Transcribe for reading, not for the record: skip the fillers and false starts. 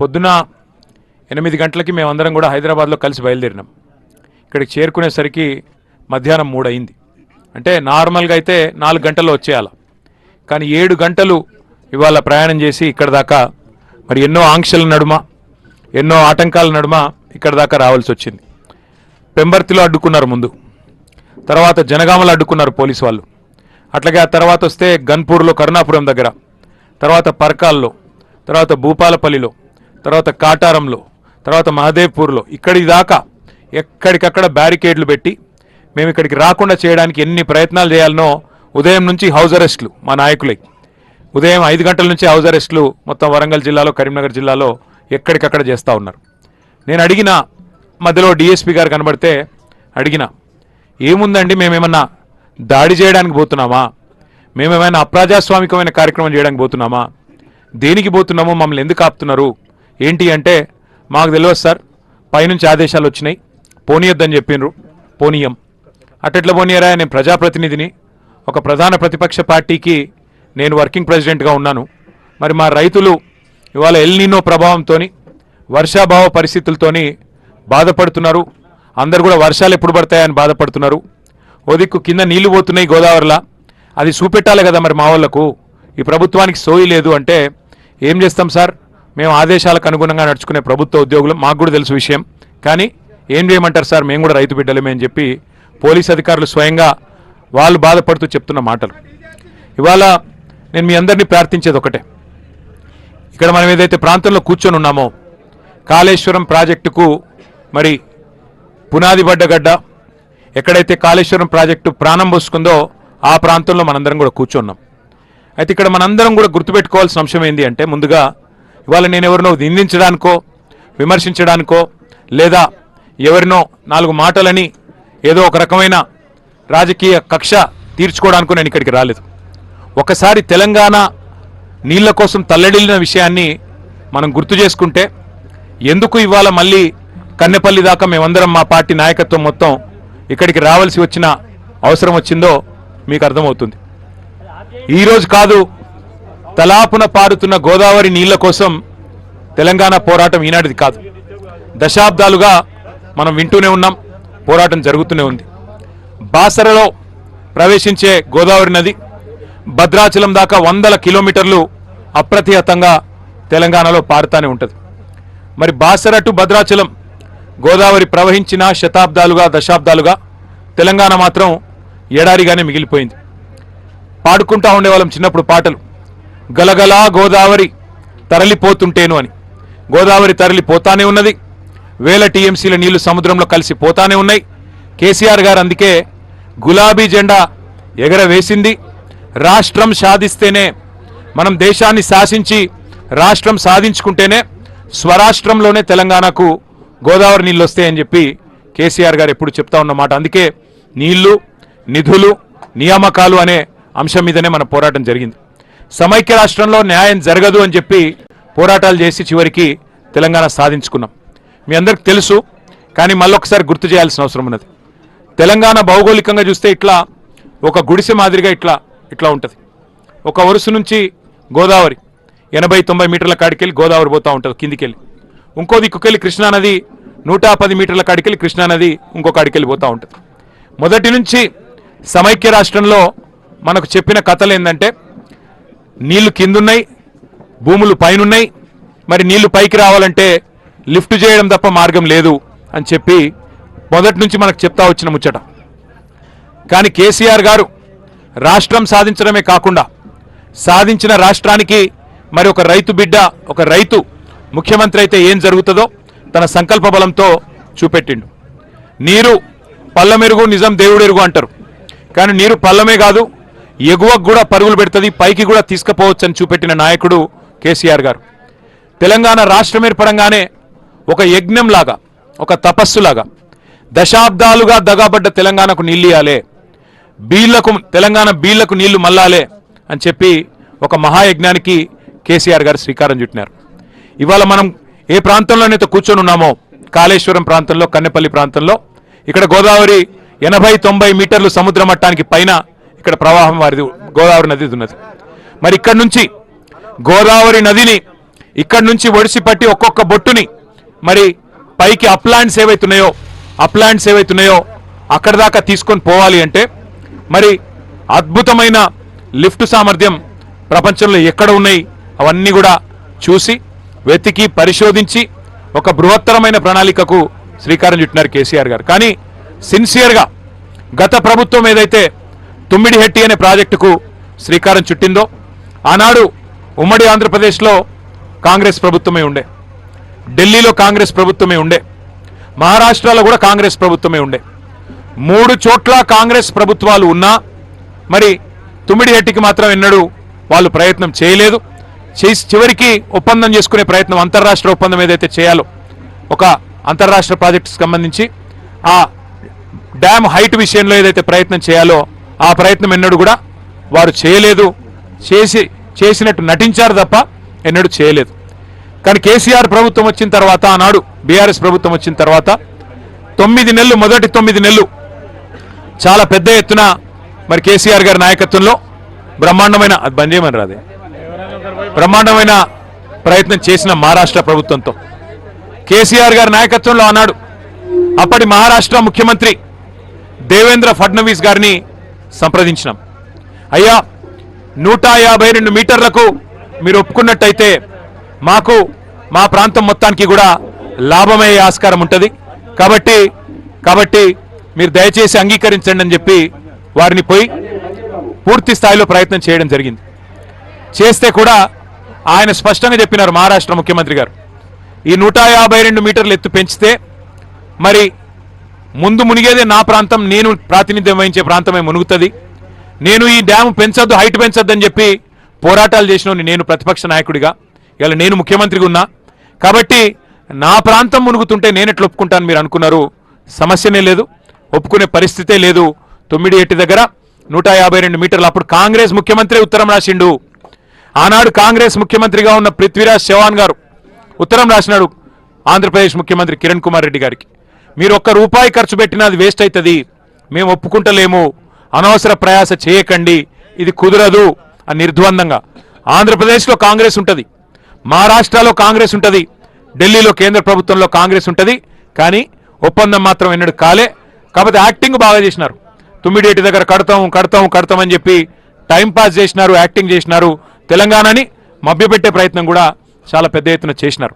పొద్దున 8 గంటలకి మేమందరం కూడా హైదరాబాద్లో కలిసి బయలుదేరినాం. ఇక్కడికి చేరుకునేసరికి మధ్యాహ్నం 3 అయింది. అంటే నార్మల్గా అయితే 4 గంటల్లో వచ్చేయాలి, కానీ 7 గంటలు ఇవాళ ప్రయాణం చేసి ఇక్కడ దాకా మరి ఎన్నో ఆంక్షల నడుమ ఎన్నో ఆటంకాల నడుమ ఇక్కడ దాకా రావాల్సి వచ్చింది. పెంబర్తిలో అడ్డుకున్నారు ముందు, తర్వాత జనగామలో అడ్డుకున్నారు పోలీసు వాళ్ళు, అట్లాగే ఆ తర్వాత వస్తే గన్పూర్లో కరుణాపురం దగ్గర, తర్వాత పర్కాల్లో, తర్వాత భూపాలపల్లిలో, తర్వాత కాటారంలో, తర్వాత మహదేవ్పూర్లో, ఇక్కడి దాకా ఎక్కడికక్కడ బ్యారికేడ్లు పెట్టి మేము ఇక్కడికి రాకుండా చేయడానికి ఎన్ని ప్రయత్నాలు చేయాలనో ఉదయం నుంచి హౌస్ అరెస్టులు మా నాయకులై ఉదయం 5 గంటల నుంచి హౌస్ అరెస్టులు మొత్తం వరంగల్ జిల్లాలో కరీంనగర్ జిల్లాలో ఎక్కడికక్కడ చేస్తూ ఉన్నారు. నేను అడిగిన మధ్యలో డిఎస్పీ గారు కనబడితే అడిగిన, ఏముందండి మేమేమన్నా దాడి చేయడానికి పోతున్నామా, మేమేమైనా అప్రజాస్వామికమైన కార్యక్రమం చేయడానికి పోతున్నామా, దేనికి పోతున్నామో, మమ్మల్ని ఎందుకు ఆపుతున్నారు ఏంటి అంటే, మాకు తెలియదు సార్, పైనుంచి ఆదేశాలు వచ్చినాయి, పోనీయొద్దని చెప్పిండ్రు, పోనీయం. అట్టెట్లా పోనీయరా, నేను ప్రజాప్రతినిధిని, ఒక ప్రధాన ప్రతిపక్ష పార్టీకి నేను వర్కింగ్ ప్రెసిడెంట్గా ఉన్నాను. మరి మా రైతులు ఇవాళ ఎల్నినో ప్రభావంతో వర్షాభావ పరిస్థితులతో బాధపడుతున్నారు. అందరు కూడా వర్షాలు ఎప్పుడు పడతాయని బాధపడుతున్నారు. ఓ దిక్కు కింద నీళ్లు పోతున్నాయి గోదావరిలో, అది చూపెట్టాలి కదా మరి మా వాళ్ళకు. ఈ ప్రభుత్వానికి సోయి లేదు అంటే ఏం చేస్తాం సార్, మేము ఆదేశాలకు అనుగుణంగా నడుచుకునే ప్రభుత్వ ఉద్యోగులు, మాకు కూడా తెలుసు విషయం, కానీ ఏం చేయమంటారు సార్, మేము కూడా రైతు బిడ్డలమే అని చెప్పి పోలీస్ అధికారులు స్వయంగా వాళ్ళు బాధపడుతూ చెప్తున్న మాటలు. ఇవాళ నేను మీ అందరినీ ప్రార్థించేది ఒకటే, ఇక్కడ మనం ఏదైతే ప్రాంతంలో కూర్చొని ఉన్నామో కాళేశ్వరం ప్రాజెక్టుకు మరి పునాది పడ్డ గడ్డ, ఎక్కడైతే కాళేశ్వరం ప్రాజెక్టు ప్రాణం పోసుకుందో ఆ ప్రాంతంలో మనందరం కూడా కూర్చున్నాం. అయితే ఇక్కడ మనందరం కూడా గుర్తుపెట్టుకోవాల్సిన అంశం ఏంటి అంటే, ముందుగా ఇవాళ నేను ఎవరినో నిందించడానికో విమర్శించడానికో లేదా ఎవరినో 4 మాటలని ఏదో ఒక రకమైన రాజకీయ కక్ష తీర్చుకోవడానికో నేను ఇక్కడికి రాలేదు. ఒకసారి తెలంగాణ నీళ్ల కోసం తల్లడిల్లిన విషయాన్ని మనం గుర్తు చేసుకుంటే, ఎందుకు ఇవాళ మళ్ళీ కన్నెపల్లి దాకా మేమందరం మా పార్టీ నాయకత్వం మొత్తం ఇక్కడికి రావాల్సి వచ్చిన అవసరం వచ్చిందో మీకు అర్థమవుతుంది. ఈరోజు కాదు, తలాపున పారుతున్న గోదావరి నీళ్ల కోసం తెలంగాణ పోరాటం ఈనాటిది కాదు, దశాబ్దాలుగా మనం వింటూనే ఉన్నాం, పోరాటం జరుగుతూనే ఉంది. బాసరలో ప్రవేశించే గోదావరి నది భద్రాచలం దాకా 100 కిలోమీటర్లు అప్రతిహతంగా తెలంగాణలో పారుతూనే ఉంటుంది. మరి బాసర టు భద్రాచలం గోదావరి ప్రవహించిన శతాబ్దాలుగా దశాబ్దాలుగా తెలంగాణ మాత్రం ఎడారిగానే మిగిలిపోయింది. పాడుకుంటా ఉండేవాళ్ళం చిన్నప్పుడు పాటలు, గలగలా గోదావరి తరలిపోతుంటేను అని. గోదావరి తరలిపోతానే ఉన్నది, వేల టీఎంసీల నీళ్లు సముద్రంలో కలిసి పోతానే ఉన్నాయి. కేసీఆర్ గారు అందుకే గులాబీ జెండా ఎగరవేసింది. రాష్ట్రం సాధిస్తేనే, మనం దేశాన్ని శాసించి రాష్ట్రం సాధించుకుంటేనే స్వరాష్ట్రంలోనే తెలంగాణకు గోదావరి నీళ్ళు వస్తాయని చెప్పి కేసీఆర్ గారు ఎప్పుడు చెప్తా ఉన్నమాట. అందుకే నీళ్లు, నిధులు, నియామకాలు అనే అంశం మీదనే మన పోరాటం జరిగింది. సమైక్య రాష్ట్రంలో న్యాయం జరగదు అని చెప్పి పోరాటాలు చేసి చివరికి తెలంగాణ సాధించుకున్నాం. మీ అందరికి తెలుసు, కానీ మళ్ళొకసారి గుర్తు చేయాల్సిన అవసరం ఉన్నది. తెలంగాణ భౌగోళికంగా చూస్తే ఇట్లా ఒక గుడిసె మాదిరిగా ఇట్లా ఉంటుంది. ఒక వరుస నుంచి గోదావరి 80-90 మీటర్ల కాడికెళ్ళి గోదావరి పోతూ ఉంటుంది కిందికెళ్ళి. ఇంకో దిక్కుకెళ్ళి కృష్ణానది 110 మీటర్ల కాడికెళ్ళి కృష్ణానది ఇంకో కాడికెళ్ళి పోతూ ఉంటుంది. మొదటి నుంచి సమైక్య రాష్ట్రంలో మనకు చెప్పిన కథలు ఏంటంటే, నీళ్లు కిందున్నాయి, భూములు పైనున్నాయి, మరి నీళ్లు పైకి రావాలంటే లిఫ్ట్ చేయడం తప్ప మార్గం లేదు అని చెప్పి మొదటి నుంచి మనకు చెప్తా వచ్చిన ముచ్చట. కానీ కేసీఆర్ గారు రాష్ట్రం సాధించడమే కాకుండా సాధించిన రాష్ట్రానికి మరి ఒక రైతు బిడ్డ, ఒక రైతు ముఖ్యమంత్రి అయితే ఏం జరుగుతుందో తన సంకల్ప బలంతో చూపెట్టిండు. నీరు పల్లమెరుగు, నిజం దేవుడెరుగు అంటారు, కానీ నీరు పల్లమే కాదు, ఎగువకు కూడా పరుగులు పెడుతుంది, పైకి కూడా తీసుకుపోవచ్చని చూపెట్టిన నాయకుడు కేసీఆర్ గారు. తెలంగాణ రాష్ట్రం ఏర్పడంగానే ఒక యజ్ఞంలాగా, ఒక తపస్సులాగా దశాబ్దాలుగా దగాబడ్డ తెలంగాణకు నీళ్ళు ఇవ్వాలే, తెలంగాణ బీళ్లకు నీళ్లు మల్లాలే అని చెప్పి ఒక మహాయజ్ఞానికి కేసీఆర్ గారు శ్రీకారం చుట్టినారు. ఇవాళ మనం ఏ ప్రాంతంలోనైతే కూర్చొని ఉన్నామో, కాళేశ్వరం ప్రాంతంలో, కన్నెపల్లి ప్రాంతంలో, ఇక్కడ గోదావరి 80-90 మీటర్లు సముద్ర మట్టానికి పైన ఇక్కడ ప్రవాహం వారిది గోదావరి నది ఉన్నది. మరి ఇక్కడ నుంచి గోదావరి నదిని ఇక్కడి నుంచి ఒడిసి పట్టి ఒక్కొక్క బొట్టుని మరి పైకి అప్లాండ్స్ ఏవైతున్నాయో అక్కడ దాకా తీసుకొని పోవాలి అంటే మరి అద్భుతమైన లిఫ్ట్ సామర్థ్యం ప్రపంచంలో ఎక్కడ ఉన్నాయి అవన్నీ కూడా చూసి వెతికి పరిశోధించి ఒక బృహత్తరమైన ప్రణాళికకు శ్రీకారం చుట్టినారు కేసీఆర్ గారు. కానీ సిన్సియర్గా గత ప్రభుత్వం ఏదైతే తుమ్మిడిహెట్టి అనే ప్రాజెక్టుకు శ్రీకారం చుట్టిందో ఆనాడు ఉమ్మడి ఆంధ్రప్రదేశ్లో కాంగ్రెస్ ప్రభుత్వమే ఉండే, ఢిల్లీలో కాంగ్రెస్ ప్రభుత్వమే ఉండే, మహారాష్ట్రలో కూడా కాంగ్రెస్ ప్రభుత్వమే ఉండే. 3 చోట్ల కాంగ్రెస్ ప్రభుత్వాలు ఉన్నా మరి తుమ్మిడిహెట్టికి మాత్రం ఎన్నడూ వాళ్ళు ప్రయత్నం చేయలేదు. చివరికి ఒప్పందం చేసుకునే ప్రయత్నం, అంతర్రాష్ట్ర ఒప్పందం ఏదైతే చేయాలో ఒక అంతర్రాష్ట్ర ప్రాజెక్టుకు సంబంధించి ఆ డ్యామ్ హైట్ విషయంలో ఏదైతే ప్రయత్నం చేయాలో ఆ ప్రయత్నం ఎన్నడూ కూడా వారు చేయలేదు. చేసినట్టు నటించారు తప్ప ఎన్నడూ చేయలేదు. కానీ కేసీఆర్ ప్రభుత్వం వచ్చిన తర్వాత, ఆనాడు బీఆర్ఎస్ ప్రభుత్వం వచ్చిన తర్వాత 9 నెలలు, మొదటి 9 నెలలు చాలా పెద్ద ఎత్తున మరి కేసీఆర్ గారి నాయకత్వంలో బ్రహ్మాండమైన ప్రయత్నం చేసిన మహారాష్ట్ర ప్రభుత్వంతో కేసీఆర్ గారి నాయకత్వంలో ఆనాడు అప్పటి మహారాష్ట్ర ముఖ్యమంత్రి దేవేంద్ర ఫడ్నవీస్ గారిని సంప్రదించినాం. అయ్యా 152 మీటర్లకు మీరు ఒప్పుకున్నట్టయితే మాకు మా ప్రాంతం మొత్తానికి కూడా లాభమయ్యే ఆస్కారం ఉంటుంది, కాబట్టి మీరు దయచేసి అంగీకరించండి అని చెప్పి వారిని పోయి పూర్తి స్థాయిలో ప్రయత్నం చేయడం జరిగింది. చేస్తే కూడా ఆయన స్పష్టంగా చెప్పినారు మహారాష్ట్ర ముఖ్యమంత్రి గారు, ఈ 152 మీటర్లు ఎత్తు పెంచితే మరి ముందు మునిగేదే నా ప్రాంతం, నేను ప్రాతినిధ్యం వహించే ప్రాంతమే మునుగుతుంది. నేను ఈ డ్యామ్ పెంచొద్దు, హైట్ పెంచొద్దు అని చెప్పి పోరాటాలు చేసిన నేను ప్రతిపక్ష నాయకుడిగా, ఇలా నేను ముఖ్యమంత్రిగా ఉన్నా కాబట్టి నా ప్రాంతం మునుగుతుంటే నేను ఎట్లా ఒప్పుకుంటాను మీరు అనుకున్నారు. సమస్యనే లేదు, ఒప్పుకునే పరిస్థితే లేదు. తుమ్మిడిహెట్టి దగ్గర 152 మీటర్లు. అప్పుడు కాంగ్రెస్ ముఖ్యమంత్రి ఉత్తరం రాసిండు. ఆనాడు కాంగ్రెస్ ముఖ్యమంత్రిగా ఉన్న పృథ్వీరాజ్ చౌహాన్ గారు ఉత్తరం రాసినాడు ఆంధ్రప్రదేశ్ ముఖ్యమంత్రి కిరణ్ కుమార్ రెడ్డి గారికి, మీరు ₹1 ఖర్చు పెట్టినా అది వేస్ట్ అవుతుంది, మేము ఒప్పుకుంటలేము, అనవసర ప్రయాస చేయకండి, ఇది కుదరదు అని నిర్ద్వందంగా. ఆంధ్రప్రదేశ్లో కాంగ్రెస్ ఉంటుంది, మహారాష్ట్రలో కాంగ్రెస్ ఉంటుంది, ఢిల్లీలో కేంద్ర ప్రభుత్వంలో కాంగ్రెస్ ఉంటుంది, కానీ ఒప్పందం మాత్రం ఎన్నడూ కాలే. కాబట్టి యాక్టింగ్ బాగా చేసినారు. తుమ్మిడిహెట్టి దగ్గర కడతాం అని చెప్పి టైం పాస్ చేసినారు, యాక్టింగ్ చేసినారు. తెలంగాణని మభ్యపెట్టే ప్రయత్నం కూడా చాలా పెద్ద ఎత్తున చేసినారు.